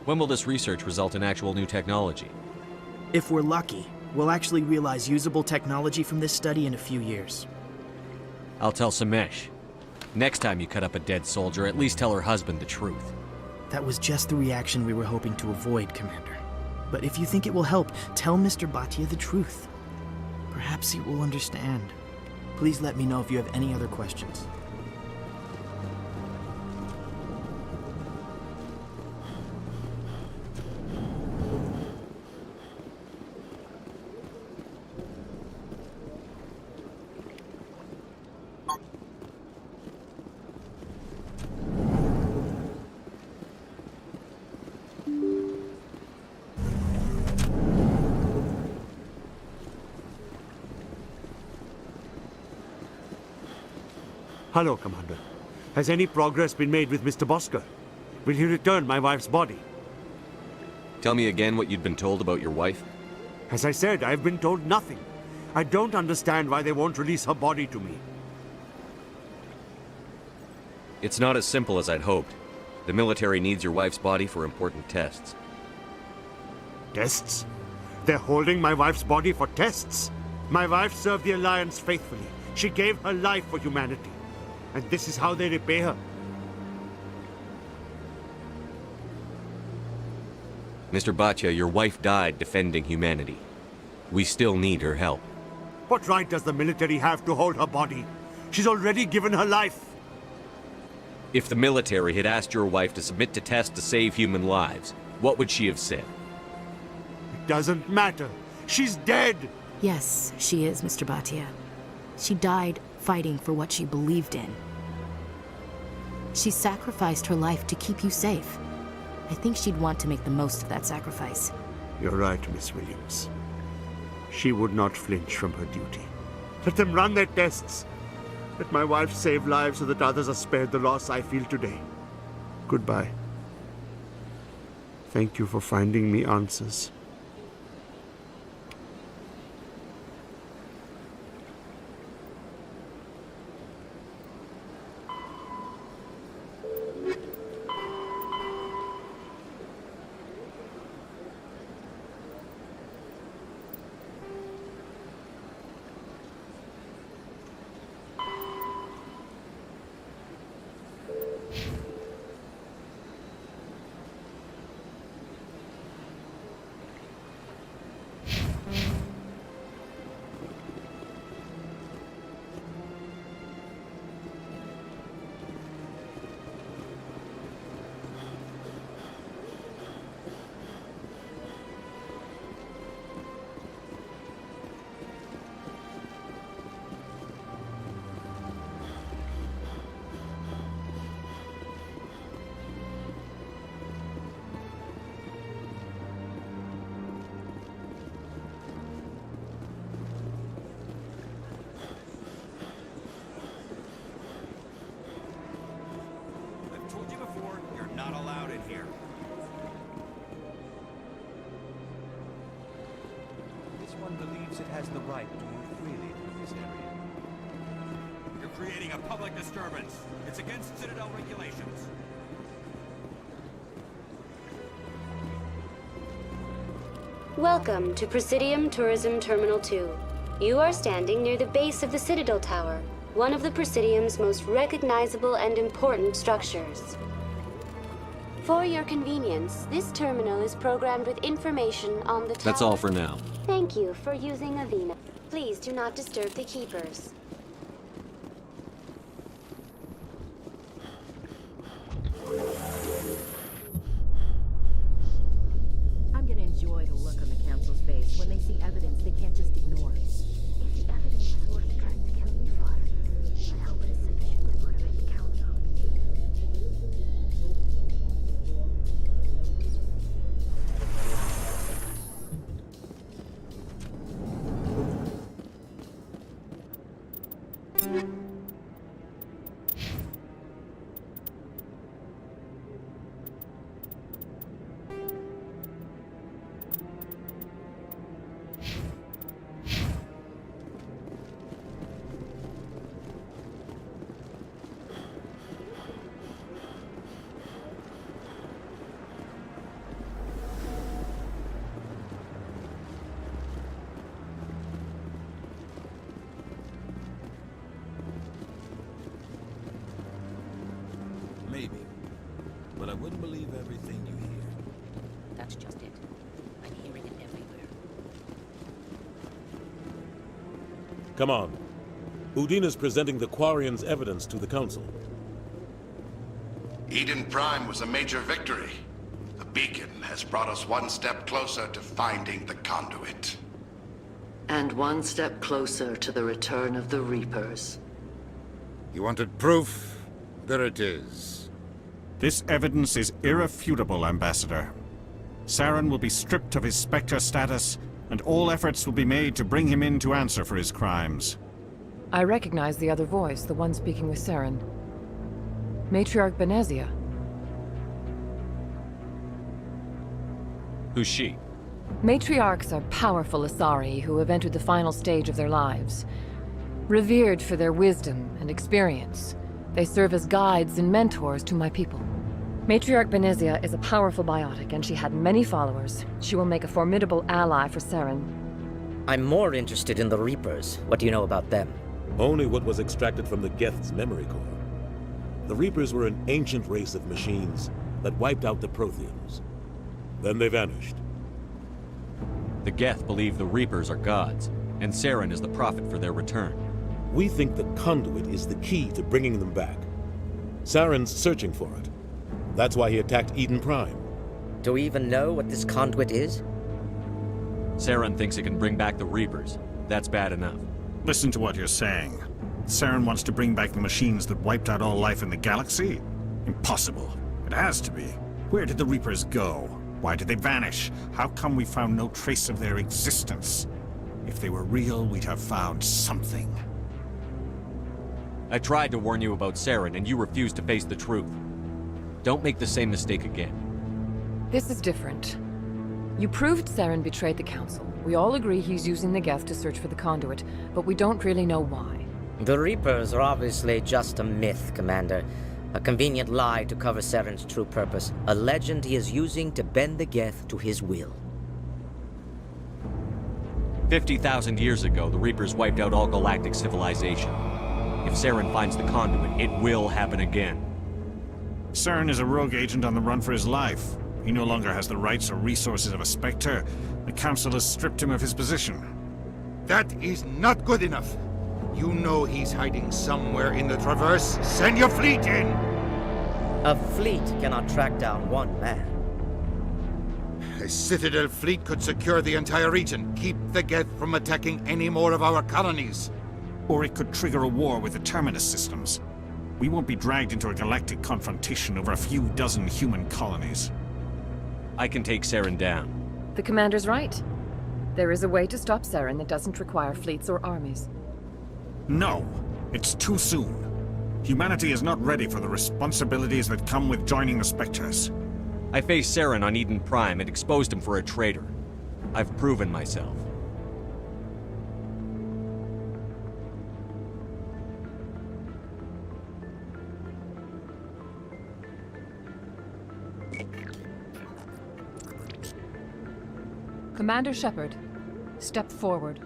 When will this research result in actual new technology? If we're lucky, we'll actually realize usable technology from this study in a few years. I'll tell Samesh. Next time you cut up a dead soldier, at least tell her husband the truth. That was just the reaction we were hoping to avoid, Commander. But if you think it will help, tell Mr. Bhatia the truth. Perhaps he will understand. Please let me know if you have any other questions. Hello, Commander. Has any progress been made with Mr. Bosker? Will he return my wife's body? Tell me again what you'd been told about your wife. As I said, I've been told nothing. I don't understand why they won't release her body to me. It's not as simple as I'd hoped. The military needs your wife's body for important tests. Tests? They're holding my wife's body for tests? My wife served the Alliance faithfully. She gave her life for humanity. And this is how they repay her. Mr. Bhatia, your wife died defending humanity. We still need her help. What right does the military have to hold her body? She's already given her life. If the military had asked your wife to submit to tests to save human lives, what would she have said? It doesn't matter. She's dead. Yes, she is, Mr. Bhatia. She died fighting for what she believed in. She sacrificed her life to keep you safe. I think she'd want to make the most of that sacrifice. You're right, Miss Williams. She would not flinch from her duty. Let them run their tests. Let my wife save lives so that others are spared the loss I feel today. Goodbye. Thank you for finding me answers. It has the right to move freely through this area. You're creating a public disturbance. It's against Citadel regulations. Welcome to Presidium Tourism Terminal 2. You are standing near the base of the Citadel Tower, one of the Presidium's most recognizable and important structures. For your convenience, this terminal is programmed with information on the tower. That's all for now. Thank you for using Avina. Please do not disturb the keepers. I'm gonna enjoy the look on the Council's face when they see evidence they can't just ignore. If the evidence is worth trying to kill me for, I hope it is sufficient to motivate the Council. Maybe. But I wouldn't believe everything you hear. That's just it. I'm hearing it everywhere. Come on. Udina's presenting the Quarians' evidence to the Council. Eden Prime was a major victory. The beacon has brought us one step closer to finding the conduit. And one step closer to the return of the Reapers. You wanted proof? There it is. This evidence is irrefutable, Ambassador. Saren will be stripped of his Spectre status, and all efforts will be made to bring him in to answer for his crimes. I recognize the other voice, the one speaking with Saren. Matriarch Benezia. Who's she? Matriarchs are powerful Asari who have entered the final stage of their lives. Revered for their wisdom and experience, they serve as guides and mentors to my people. Matriarch Benezia is a powerful biotic, and she had many followers. She will make a formidable ally for Saren. I'm more interested in the Reapers. What do you know about them? Only what was extracted from the Geth's memory core. The Reapers were an ancient race of machines that wiped out the Protheans. Then they vanished. The Geth believe the Reapers are gods, and Saren is the prophet for their return. We think the conduit is the key to bringing them back. Saren's searching for it. That's why he attacked Eden Prime. Do we even know what this conduit is? Saren thinks it can bring back the Reapers. That's bad enough. Listen to what you're saying. Saren wants to bring back the machines that wiped out all life in the galaxy? Impossible. It has to be. Where did the Reapers go? Why did they vanish? How come we found no trace of their existence? If they were real, we'd have found something. I tried to warn you about Saren, and you refused to face the truth. Don't make the same mistake again. This is different. You proved Saren betrayed the Council. We all agree he's using the Geth to search for the conduit, but we don't really know why. The Reapers are obviously just a myth, Commander. A convenient lie to cover Saren's true purpose. A legend he is using to bend the Geth to his will. 50,000 years ago, the Reapers wiped out all galactic civilization. If Saren finds the conduit, it will happen again. Saren is a rogue agent on the run for his life. He no longer has the rights or resources of a Spectre. The Council has stripped him of his position. That is not good enough. You know he's hiding somewhere in the Traverse. Send your fleet in! A fleet cannot track down one man. A Citadel fleet could secure the entire region, keep the Geth from attacking any more of our colonies. Or it could trigger a war with the Terminus systems. We won't be dragged into a galactic confrontation over a few dozen human colonies. I can take Saren down. The Commander's right. There is a way to stop Saren that doesn't require fleets or armies. No, it's too soon. Humanity is not ready for the responsibilities that come with joining the Spectres. I faced Saren on Eden Prime and exposed him for a traitor. I've proven myself. Commander Shepard, step forward.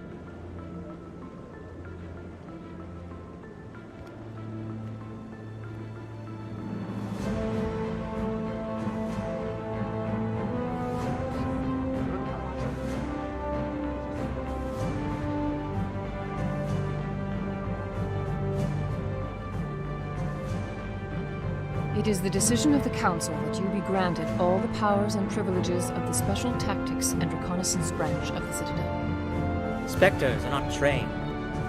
It is the decision of the Council that you be granted all the powers and privileges of the Special Tactics and Reconnaissance Branch of the Citadel. Spectres are not trained,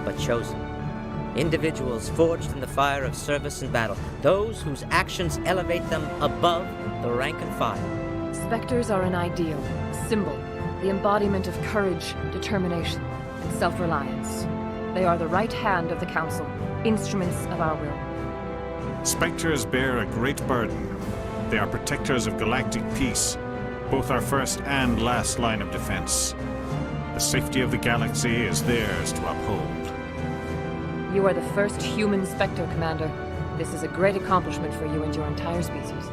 but chosen. Individuals forged in the fire of service and battle. Those whose actions elevate them above the rank and file. Spectres are an ideal, a symbol, the embodiment of courage, determination, and self-reliance. They are the right hand of the Council, instruments of our will. Spectres bear a great burden. They are protectors of galactic peace, both our first and last line of defense. The safety of the galaxy is theirs to uphold. You are the first human Spectre, Commander. This is a great accomplishment for you and your entire species.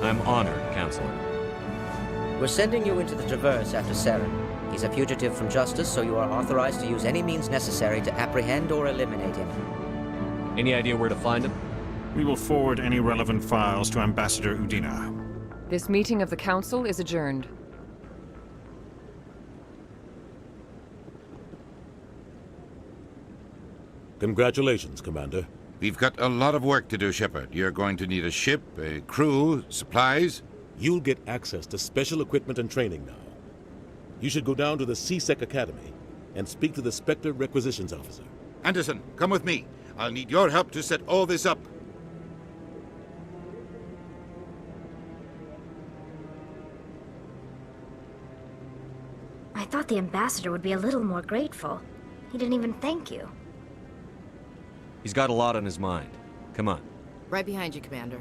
I'm honored, Counselor. We're sending you into the Traverse after Saren. He's a fugitive from justice, so you are authorized to use any means necessary to apprehend or eliminate him. Any idea where to find him? We will forward any relevant files to Ambassador Udina. This meeting of the Council is adjourned. Congratulations, Commander. We've got a lot of work to do, Shepard. You're going to need a ship, a crew, supplies. You'll get access to special equipment and training now. You should go down to the C-Sec Academy and speak to the Spectre Requisitions Officer. Anderson, come with me. I'll need your help to set all this up. I thought the ambassador would be a little more grateful. He didn't even thank you. He's got a lot on his mind. Come on. Right behind you, Commander.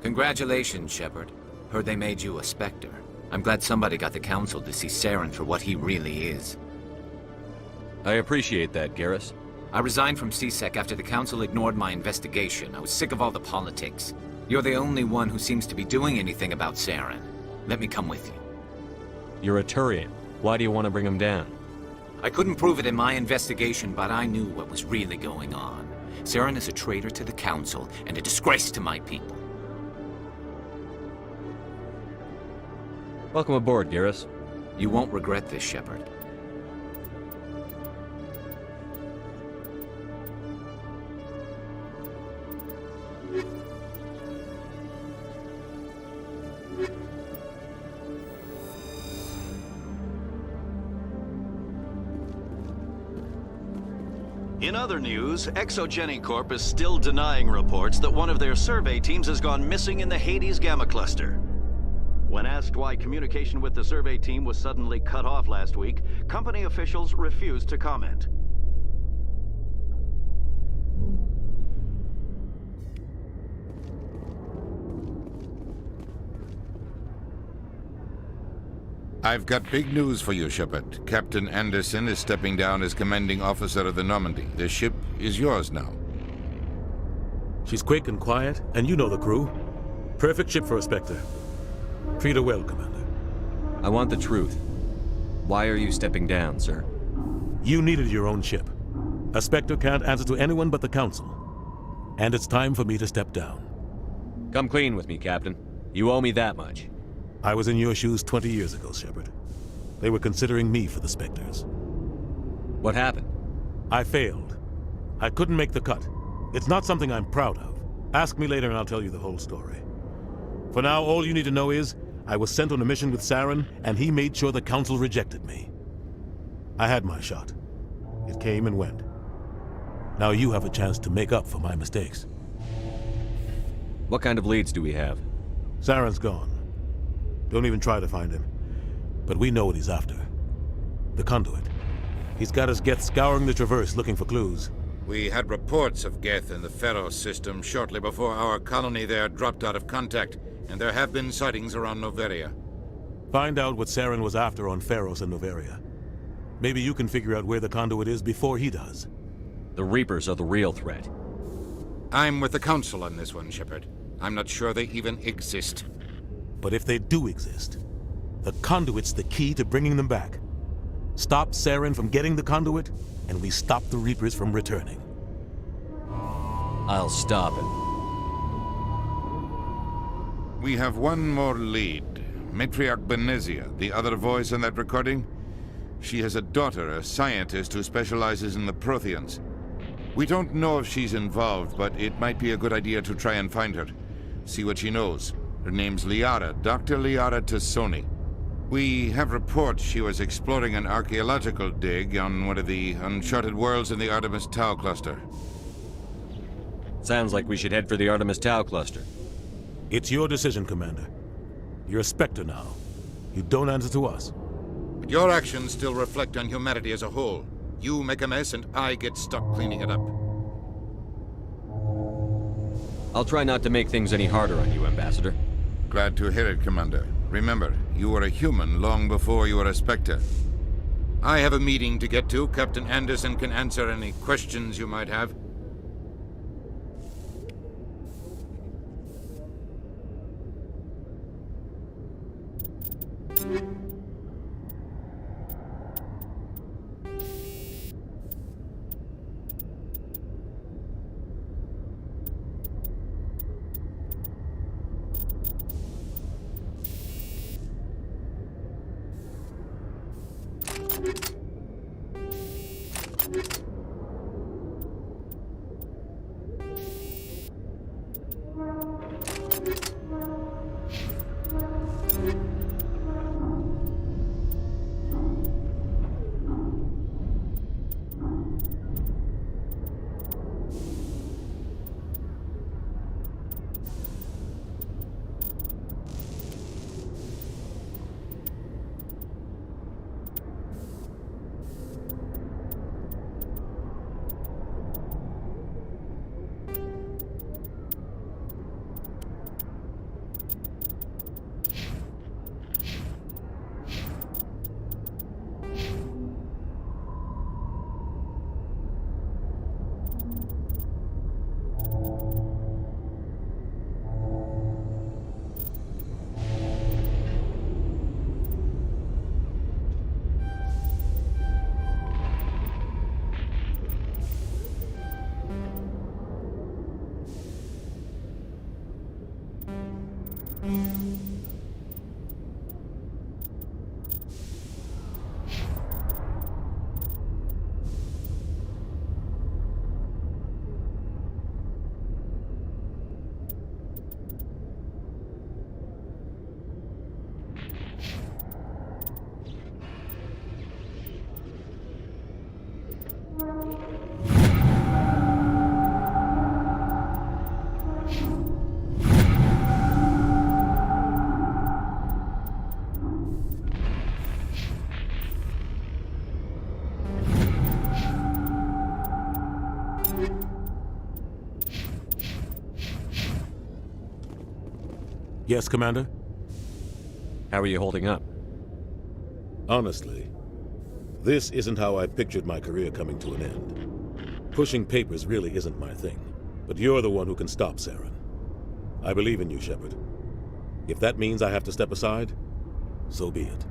Congratulations, Shepard. Heard they made you a Spectre. I'm glad somebody got the Council to see Saren for what he really is. I appreciate that, Garrus. I resigned from C-Sec after the Council ignored my investigation. I was sick of all the politics. You're the only one who seems to be doing anything about Saren. Let me come with you. You're a Turian. Why do you want to bring him down? I couldn't prove it in my investigation, but I knew what was really going on. Saren is a traitor to the Council and a disgrace to my people. Welcome aboard, Garrus. You won't regret this, Shepard. In other news, Exogeny Corp is still denying reports that one of their survey teams has gone missing in the Hades Gamma Cluster. When asked why communication with the survey team was suddenly cut off last week, company officials refused to comment. I've got big news for you, Shepard. Captain Anderson is stepping down as commanding officer of the Normandy. The ship is yours now. She's quick and quiet, and you know the crew. Perfect ship for a Spectre. Treat her well, Commander. I want the truth. Why are you stepping down, sir? You needed your own ship. A Spectre can't answer to anyone but the Council. And it's time for me to step down. Come clean with me, Captain. You owe me that much. I was in your shoes 20 years ago, Shepard. They were considering me for the Spectres. What happened? I failed. I couldn't make the cut. It's not something I'm proud of. Ask me later and I'll tell you the whole story. For now, all you need to know is, I was sent on a mission with Saren, and he made sure the Council rejected me. I had my shot. It came and went. Now you have a chance to make up for my mistakes. What kind of leads do we have? Saren's gone. Don't even try to find him. But we know what he's after. The conduit. He's got his Geth scouring the Traverse looking for clues. We had reports of Geth in the Pharos system shortly before our colony there dropped out of contact, and there have been sightings around Noveria. Find out what Saren was after on Pharos and Noveria. Maybe you can figure out where the conduit is before he does. The Reapers are the real threat. I'm with the Council on this one, Shepard. I'm not sure they even exist. But if they do exist, the conduit's the key to bringing them back. Stop Saren from getting the conduit, and we stop the Reapers from returning. I'll stop it. We have one more lead. Matriarch Benezia, the other voice in that recording. She has a daughter, a scientist who specializes in the Protheans. We don't know if she's involved, but it might be a good idea to try and find her. See what she knows. Her name's Liara, Dr. Liara Tassoni. We have reports she was exploring an archaeological dig on one of the uncharted worlds in the Artemis Tau cluster. Sounds like we should head for the Artemis Tau cluster. It's your decision, Commander. You're a Spectre now. You don't answer to us. But your actions still reflect on humanity as a whole. You make a mess and I get stuck cleaning it up. I'll try not to make things any harder on you, Ambassador. Glad to hear it, Commander. Remember, you were a human long before you were a Spectre. I have a meeting to get to. Captain Anderson can answer any questions you might have. Yes, Commander? How are you holding up? Honestly, this isn't how I pictured my career coming to an end. Pushing papers really isn't my thing, but you're the one who can stop Saren. I believe in you, Shepard. If that means I have to step aside, so be it.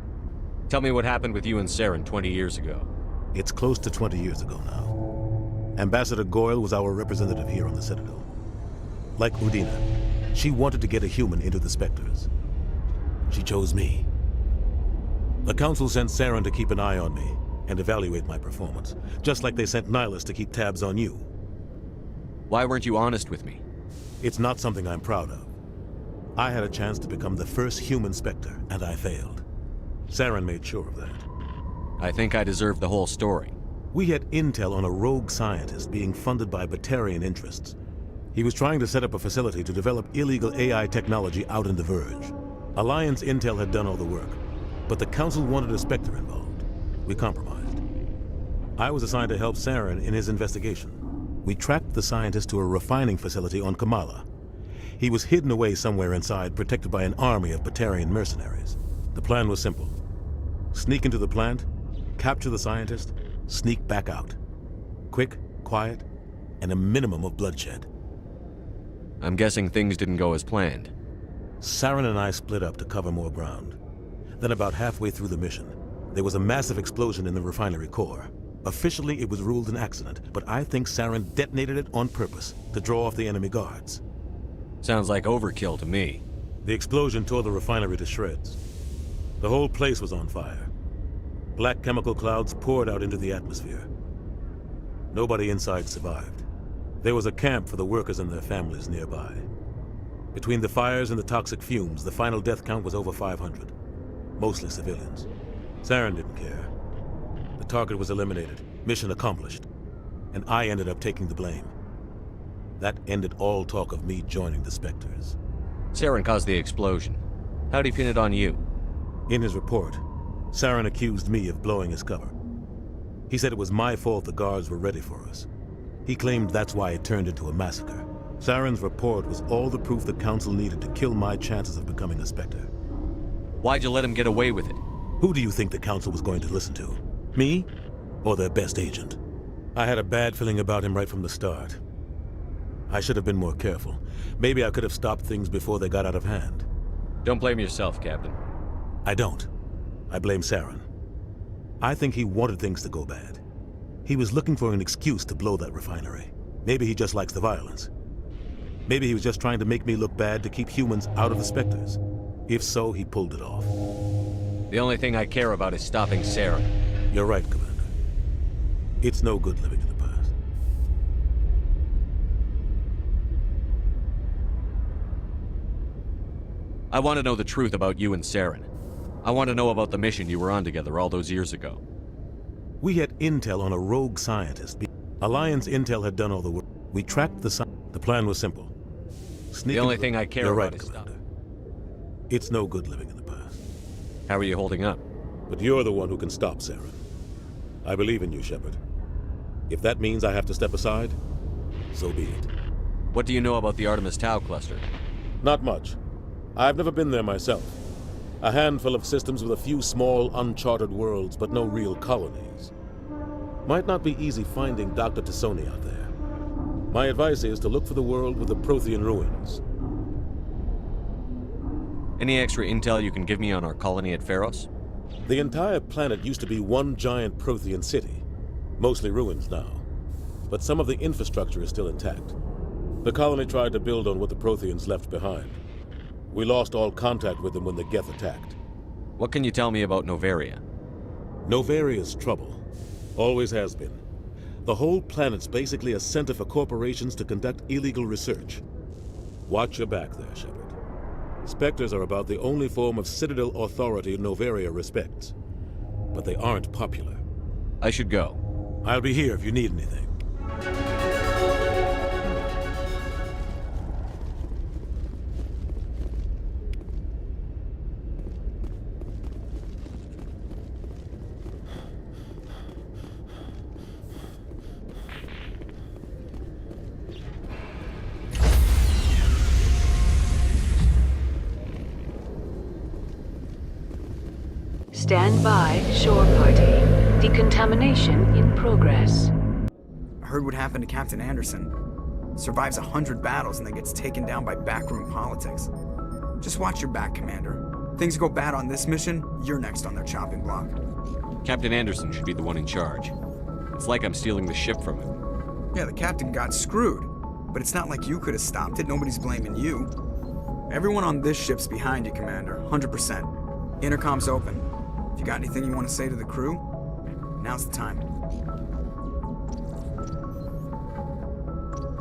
Tell me what happened with you and Saren 20 years ago. It's close to 20 years ago now. Ambassador Goyle was our representative here on the Citadel. Like Udina, she wanted to get a human into the Spectres. She chose me. The Council sent Saren to keep an eye on me and evaluate my performance, just like they sent Nihilus to keep tabs on you. Why weren't you honest with me? It's not something I'm proud of. I had a chance to become the first human Spectre, and I failed. Saren made sure of that. I think I deserve the whole story. We had intel on a rogue scientist being funded by Batarian interests. He was trying to set up a facility to develop illegal AI technology out in the Verge. Alliance intel had done all the work, but the Council wanted a Spectre involved. We compromised. I was assigned to help Saren in his investigation. We tracked the scientist to a refining facility on Kamala. He was hidden away somewhere inside, protected by an army of Batarian mercenaries. The plan was simple. Sneak into the plant, capture the scientist, sneak back out. Quick, quiet, and a minimum of bloodshed. I'm guessing things didn't go as planned. Saren and I split up to cover more ground. Then about halfway through the mission, there was a massive explosion in the refinery core. Officially, it was ruled an accident, but I think Saren detonated it on purpose to draw off the enemy guards. Sounds like overkill to me. The explosion tore the refinery to shreds. The whole place was on fire. Black chemical clouds poured out into the atmosphere. Nobody inside survived. There was a camp for the workers and their families nearby. Between the fires and the toxic fumes, the final death count was over 500. Mostly civilians. Saren didn't care. The target was eliminated, mission accomplished, and I ended up taking the blame. That ended all talk of me joining the Spectres. Saren caused the explosion. How'd he pin it on you? In his report, Saren accused me of blowing his cover. He said it was my fault the guards were ready for us. He claimed that's why it turned into a massacre. Saren's report was all the proof the Council needed to kill my chances of becoming a Spectre. Why'd you let him get away with it? Who do you think the Council was going to listen to? Me? Or their best agent? I had a bad feeling about him right from the start. I should have been more careful. Maybe I could have stopped things before they got out of hand. Don't blame yourself, Captain. I don't. I blame Saren. I think he wanted things to go bad. He was looking for an excuse to blow that refinery. Maybe he just likes the violence. Maybe he was just trying to make me look bad to keep humans out of the Spectres. If so, he pulled it off. The only thing I care about is stopping Saren. You're right, Commander. It's no good living in the past. I want to know the truth about you and Saren. I want to know about the mission you were on together all those years ago. We had intel on a rogue scientist. Alliance intel had done all the work. We tracked the The plan was simple. Sneak the only thing I care about is Commander. It's no good living in the past. How are you holding up? But you're the one who can stop Saren. I believe in you, Shepard. If that means I have to step aside, so be it. What do you know about the Artemis Tau cluster? Not much. I've never been there myself. A handful of systems with a few small, uncharted worlds, but no real colonies. Might not be easy finding Dr. T'Soni out there. My advice is to look for the world with the Prothean ruins. Any extra intel you can give me on our colony at Pharos? The entire planet used to be one giant Prothean city. Mostly ruins now. But some of the infrastructure is still intact. The colony tried to build on what the Protheans left behind. We lost all contact with them when the Geth attacked. What can you tell me about Noveria? Novaria's trouble. Always has been. The whole planet's basically a center for corporations to conduct illegal research. Watch your back there, Shepard. Spectres are about the only form of Citadel authority Noveria respects. But they aren't popular. I should go. I'll be here if you need anything. Stand by, shore party. Decontamination in progress. I heard what happened to Captain Anderson. Survives 100 battles and then gets taken down by backroom politics. Just watch your back, Commander. Things go bad on this mission, you're next on their chopping block. Captain Anderson should be the one in charge. It's like I'm stealing the ship from him. Yeah, the captain got screwed. But it's not like you could have stopped it. Nobody's blaming you. Everyone on this ship's behind you, Commander. 100%. Intercom's open. If you got anything you want to say to the crew, now's the time.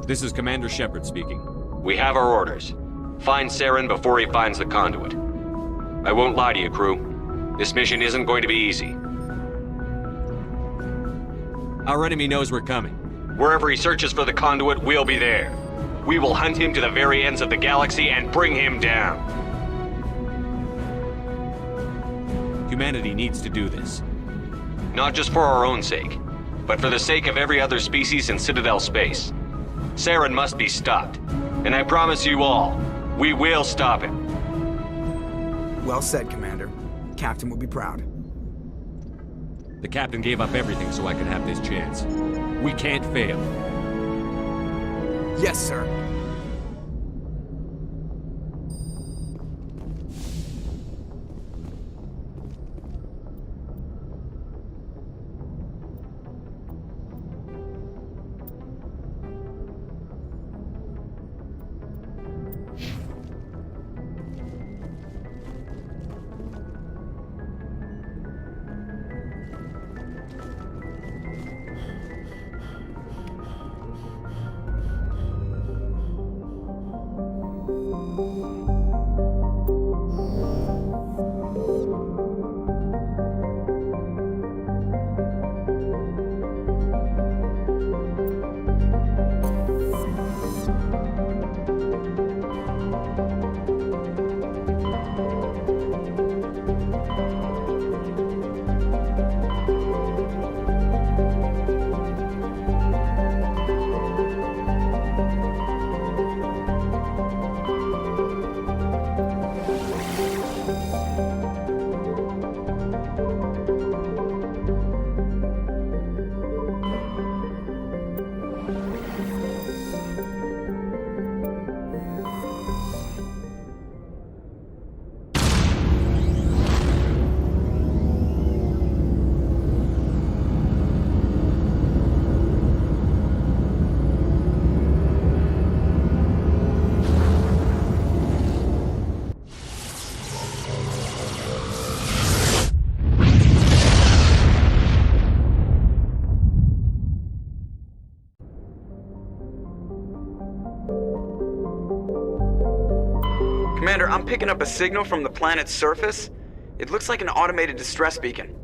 This is Commander Shepard speaking. We have our orders. Find Saren before he finds the conduit. I won't lie to you, crew. This mission isn't going to be easy. Our enemy knows we're coming. Wherever he searches for the conduit, we'll be there. We will hunt him to the very ends of the galaxy and bring him down. Humanity needs to do this. Not just for our own sake, but for the sake of every other species in Citadel space. Saren must be stopped. And I promise you all, we will stop him. Well said, Commander. Captain will be proud. The captain gave up everything so I could have this chance. We can't fail. Yes, sir. Commander, I'm picking up a signal from the planet's surface. It looks like an automated distress beacon.